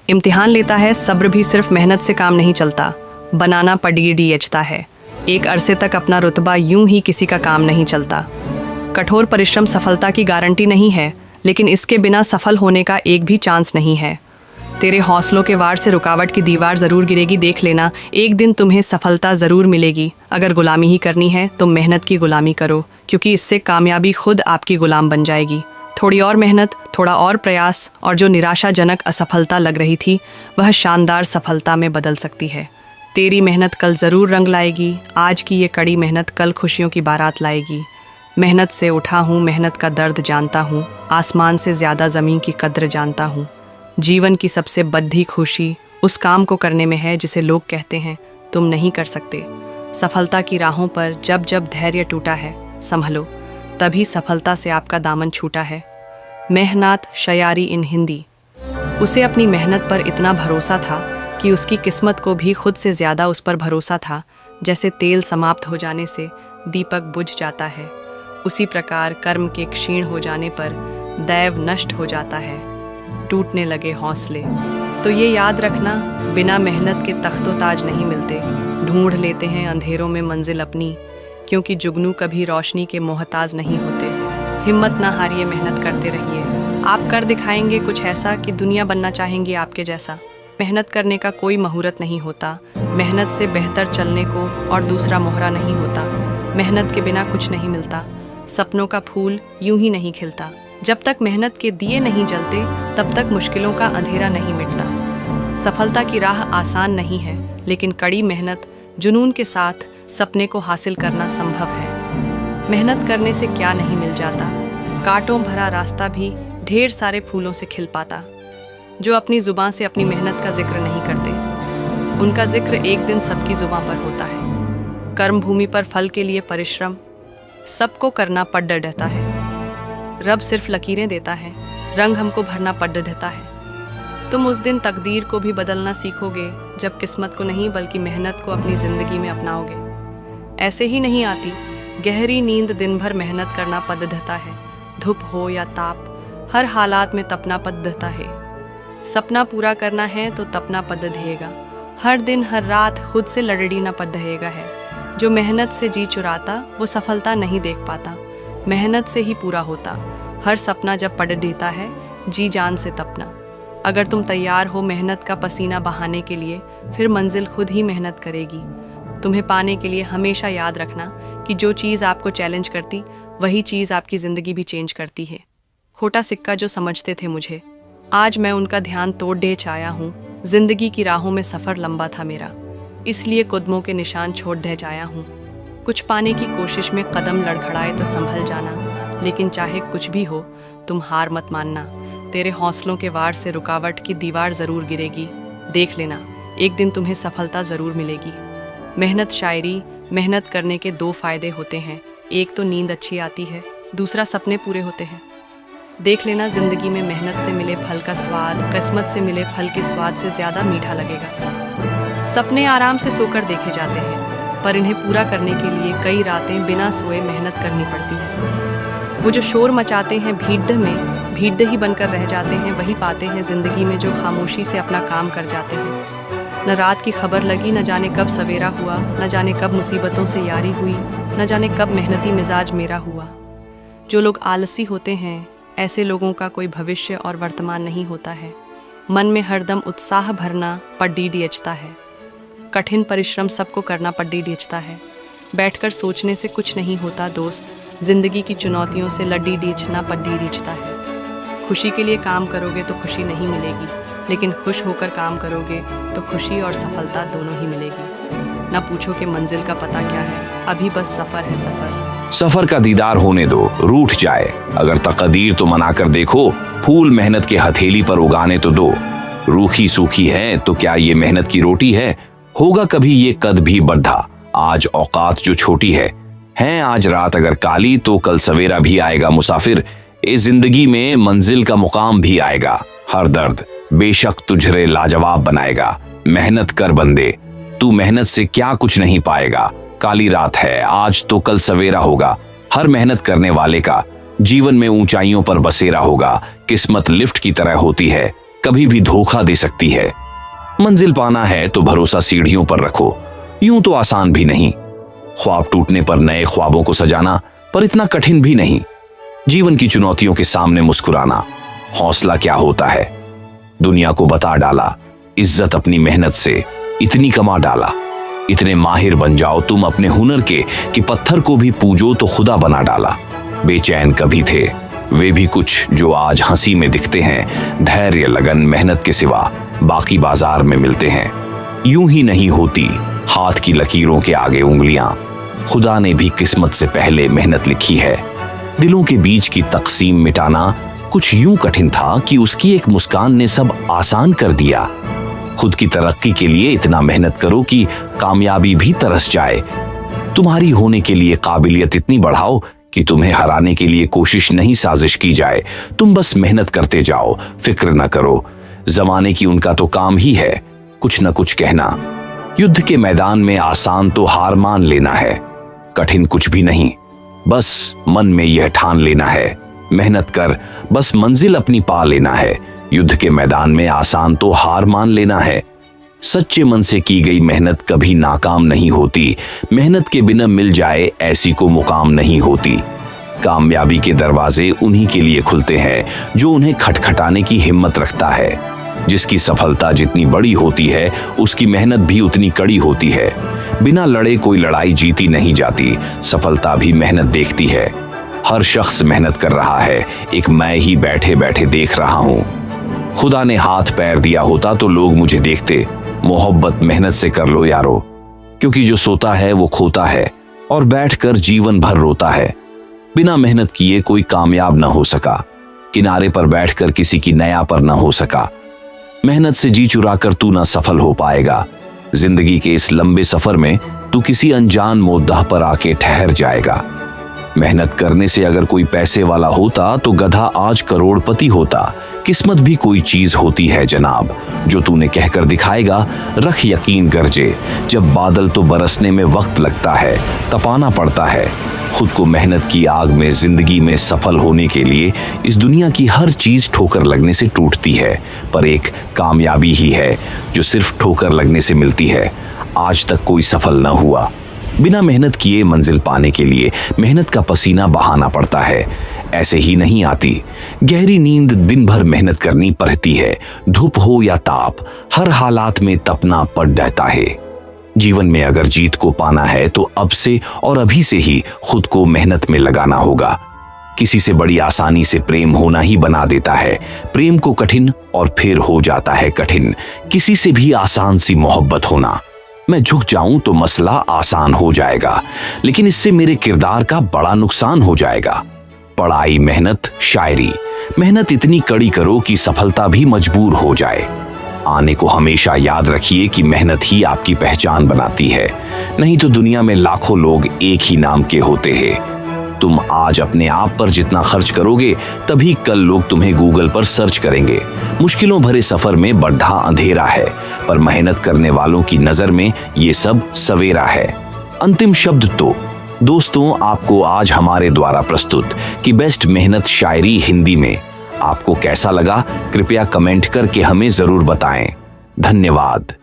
इम्तिहान लेता है सब्र भी सिर्फ मेहनत से काम नहीं चलता, बनाना पड़ीडीएचता है। एक अरसे तक अपना रुतबा यूं ही किसी का काम नहीं चलता। कठोर परिश्रम सफलता की गारंटी नहीं है, लेकिन इसके बिना सफल होने का एक भी चांस नहीं है। तेरे हौसलों के वार से रुकावट की दीवार ज़रूर गिरेगी, देख लेना एक दिन तुम्हें सफलता ज़रूर मिलेगी। अगर गुलामी ही करनी है तो मेहनत की गुलामी करो, क्योंकि इससे कामयाबी खुद आपकी गुलाम बन जाएगी। थोड़ी और मेहनत, थोड़ा और प्रयास, और जो निराशाजनक असफलता लग रही थी वह शानदार सफलता में बदल सकती है। तेरी मेहनत कल ज़रूर रंग लाएगी। आज की ये कड़ी मेहनत कल खुशियों की बारात लाएगी। मेहनत से उठा हूँ, मेहनत का दर्द जानता हूँ, आसमान से ज़्यादा ज़मीन की कद्र जानता हूँ। जीवन की सबसे बड़ी खुशी उस काम को करने में है जिसे लोग कहते हैं तुम नहीं कर सकते। सफलता की राहों पर जब जब धैर्य टूटा है, संभलो, तभी सफलता से आपका दामन छूटा है। मेहनत शायरी इन हिंदी। उसे अपनी मेहनत पर इतना भरोसा था कि उसकी किस्मत को भी खुद से ज़्यादा उस पर भरोसा था। जैसे तेल समाप्त हो जाने से दीपक बुझ जाता है, उसी प्रकार कर्म के क्षीण हो जाने पर दैव नष्ट हो जाता है, टूटने लगे हौसले। तो ये याद रखना, बिना मेहनत के तख्तो ताज नहीं मिलते। ढूंढ लेते हैं अंधेरों में मंजिल अपनी, क्योंकि जुगनू कभी रोशनी के मोहताज नहीं होते। हिम्मत ना हारिए, मेहनत करते रहिए। आप कर दिखाएंगे कुछ ऐसा कि दुनिया बनना चाहेंगी आपके जैसा। मेहनत करने का कोई मुहूर्त नहीं होता, मेहनत से बेहतर चलने को और दूसरा मोहरा नहीं होता। मेहनत के बिना कुछ नहीं मिलता, सपनों का फूल यूं ही नहीं खिलता। जब तक मेहनत के दिए नहीं जलते तब तक मुश्किलों का अंधेरा नहीं मिटता। सफलता की राह आसान नहीं है, लेकिन कड़ी मेहनत जुनून के साथ सपने को हासिल करना संभव है। मेहनत करने से क्या नहीं मिल जाता, कांटों भरा रास्ता भी ढेर सारे फूलों से खिल पाता। जो अपनी जुबान से अपनी मेहनत का जिक्र नहीं करते, उनका जिक्र एक दिन सबकी जुबान पर होता है। कर्म भूमि पर फल के लिए परिश्रम सबको करना पड़ रहता है। रब सिर्फ लकीरें देता है, रंग हमको भरना पड़ रहता है। तुम उस दिन तकदीर को भी बदलना सीखोगे जब किस्मत को नहीं बल्कि मेहनत को अपनी ज़िंदगी में अपनाओगे। ऐसे ही नहीं आती गहरी नींद, दिन भर मेहनत करना पड़ रहता है। धूप हो या ताप, हर हालात में तपना पड़ रहता है। सपना पूरा करना है तो तपना पड़ रहेगा। हर दिन हर रात खुद से लड़ना पड़ रहेगा है। जो मेहनत से जी चुराता वो सफलता नहीं देख पाता। मेहनत से ही पूरा होता हर सपना जब पड़ रहता है जी जान से तपना। अगर तुम तैयार हो मेहनत का पसीना बहाने के लिए, फिर मंजिल खुद ही मेहनत करेगी। तुम्हें पाने के लिए हमेशा याद रखना कि जो चीज़ आपको चैलेंज करती वही चीज़ आपकी ज़िंदगी भी चेंज करती है। खोटा सिक्का जो समझते थे मुझे, आज मैं उनका ध्यान तोड़ दे चाया हूँ। जिंदगी की राहों में सफ़र लंबा था मेरा, इसलिए कदमों के निशान छोड़ दे जाया हूँ। कुछ पाने की कोशिश में कदम लड़खड़ाए तो संभल जाना, लेकिन चाहे कुछ भी हो तुम हार मत मानना। तेरे हौसलों के वार से रुकावट की दीवार ज़रूर गिरेगी, देख लेना एक दिन तुम्हें सफलता ज़रूर मिलेगी। मेहनत शायरी, मेहनत करने के दो फ़ायदे होते हैं, एक तो नींद अच्छी आती है, दूसरा सपने पूरे होते हैं। देख लेना ज़िंदगी में मेहनत से मिले फल का स्वाद किस्मत से मिले फल के स्वाद से ज़्यादा मीठा लगेगा। सपने आराम से सोकर देखे जाते हैं, पर इन्हें पूरा करने के लिए कई रातें बिना सोए मेहनत करनी पड़ती है। वो जो शोर मचाते हैं भीड़ में, भीड़ ही बनकर रह जाते हैं, वही पाते हैं ज़िंदगी में जो खामोशी से अपना काम कर जाते हैं। न रात की खबर लगी, न जाने कब सवेरा हुआ, न जाने कब मुसीबतों से यारी हुई, न जाने कब मेहनती मिजाज मेरा हुआ। जो लोग आलसी होते हैं, ऐसे लोगों का कोई भविष्य और वर्तमान नहीं होता है। मन में हरदम उत्साह भरना पड़ीडीएचता है। कठिन परिश्रम सबको करना पड़ीडीएचता है। बैठकर सोचने से कुछ नहीं होता दोस्त, जिंदगी की चुनौतियों से लड़ीडीएचना पड़ीडीएचता है। खुशी के लिए काम करोगे तो खुशी नहीं मिलेगी, लेकिन खुश होकर काम करोगे तो खुशी और सफलता दोनों ही मिलेगी। ना पूछो कि मंजिल का पता क्या है, अभी बस सफ़र है सफ़र। सफर का दीदार होने दो, रूठ जाए अगर तकदीर तो मनाकर देखो। फूल मेहनत के हथेली पर उगाने तो दो। रूखी सूखी है तो क्या ये मेहनत की रोटी है? होगा कभी ये कद भी बढ़ा, आज औकात जो छोटी है आज रात अगर काली तो कल सवेरा भी आएगा मुसाफिर। इस जिंदगी में मंजिल का मुकाम भी आएगा। हर दर्द बेशक तुझरे लाजवाब बनाएगा। मेहनत कर बंदे, तू मेहनत से क्या कुछ नहीं पाएगा। काली रात है आज तो कल सवेरा होगा। हर मेहनत करने वाले का जीवन में ऊंचाइयों पर बसेरा होगा। किस्मत लिफ्ट की तरह होती है, कभी भी धोखा दे सकती है। मंजिल पाना है तो भरोसा सीढ़ियों पर रखो, यूं तो आसान भी नहीं। ख्वाब टूटने पर नए ख्वाबों को सजाना पर इतना कठिन भी नहीं। जीवन की चुनौतियों के सामने मुस्कुराना, हौसला क्या होता है। दुनिया को बता डाला, इज्जत अपनी मेहनत से इतनी कमा डाला। इतने माहिर बन जाओ तुम अपने हुनर के कि पत्थर को भी पूजो तो खुदा बना डाला। बेचैन कभी थे वे भी कुछ जो आज हंसी में दिखते हैं। धैर्य, लगन, मेहनत के सिवा बाकी बाजार में मिलते हैं। यूं ही नहीं होती हाथ की लकीरों के आगे उंगलियां। खुदा ने भी किस्मत से पहले मेहनत लिखी है। दिलों के बीच की तकसीम मिटाना कुछ यूं कठिन था कि उसकी एक मुस्कान ने सब आसान कर दिया। खुद की तरक्की के लिए इतना मेहनत करो कि कामयाबी भी तरस जाए। तुम्हारी होने के लिए काबिलियत इतनी बढ़ाओ कि तुम्हें हराने के लिए कोशिश नहीं साजिश की जाए। तुम बस मेहनत करते जाओ, फिक्र न करो। जमाने की उनका तो काम ही है कुछ न कुछ कहना। युद्ध के मैदान में आसान तो हार मान लेना है, कठिन कुछ भी नहीं, बस मन में यह ठान लेना है। मेहनत कर, बस मंजिल अपनी पा लेना है। युद्ध के मैदान में आसान तो हार मान लेना है। सच्चे मन से की गई मेहनत कभी नाकाम नहीं होती। मेहनत के बिना मिल जाए ऐसी को मुकाम नहीं होती। कामयाबी के दरवाजे उन्हीं के लिए खुलते हैं जो उन्हें खटखटाने की हिम्मत रखता है। जिसकी सफलता जितनी बड़ी होती है उसकी मेहनत भी उतनी कड़ी होती है। बिना लड़े कोई लड़ाई जीती नहीं जाती, सफलता भी मेहनत देखती है। हर शख्स मेहनत कर रहा है, एक मैं ही बैठे बैठे देख रहा हूं। खुदा ने हाथ पैर दिया होता तो लोग मुझे देखते। मोहब्बत मेहनत से कर लो यारो, क्योंकि जो सोता है वो खोता है और बैठकर जीवन भर रोता है। बिना मेहनत किए कोई कामयाब ना हो सका, किनारे पर बैठकर किसी की नया पर ना हो सका। मेहनत से जी चुराकर तू ना सफल हो पाएगा। जिंदगी के इस लंबे सफर में तू किसी अनजान मोद्दा पर आके ठहर जाएगा। मेहनत करने से अगर कोई पैसे वाला होता तो गधा आज करोड़पति होता। किस्मत भी कोई चीज होती है जनाब, जो तूने कहकर दिखाएगा। रख यकीन गरजे, जब बादल तो बरसने में वक्त लगता है, तपाना पड़ता है। खुद को मेहनत की आग में जिंदगी में सफल होने के लिए इस दुनिया की हर चीज ठोकर लगने से टूटती है, पर एक कामयाबी ही है जो सिर्फ ठोकर लगने से मिलती है। आज तक कोई सफल न हुआ। बिना मेहनत किए मंजिल पाने के लिए मेहनत का पसीना बहाना पड़ता है, ऐसे ही नहीं आती। गहरी नींद दिन भर मेहनत करनी पड़ती है। धूप हो या ताप, हर हालात में तपना पड़ रहता है। जीवन में अगर जीत को पाना है तो अब से और अभी से ही खुद को मेहनत में लगाना होगा। किसी से बड़ी आसानी से प्रेम होना ही बना देता है प्रेम को कठिन, और फिर हो जाता है कठिन किसी से भी आसान सी मोहब्बत होना। मैं झुक जाऊं तो मसला आसान हो जाएगा, लेकिन इससे मेरे किरदार का बड़ा नुकसान हो जाएगा। पढ़ाई, मेहनत, शायरी, मेहनत इतनी कड़ी करो कि सफलता भी मजबूर हो जाए। आने को हमेशा याद रखिए कि मेहनत ही आपकी पहचान बनाती है, नहीं तो दुनिया में लाखों लोग एक ही नाम के होते हैं। तुम आज अपने आप पर जितना खर्च करोगे तभी कल लोग तुम्हें गूगल पर सर्च करेंगे। मुश्किलों भरे सफर में बड्ढा अंधेरा है, पर मेहनत करने वालों की नजर में ये सब सवेरा है। अंतिम शब्द तो दोस्तों आपको आज हमारे द्वारा प्रस्तुत की बेस्ट मेहनत शायरी हिंदी में आपको कैसा लगा, कृपया कमेंट करके हमें जरूर बताएं। धन्यवाद।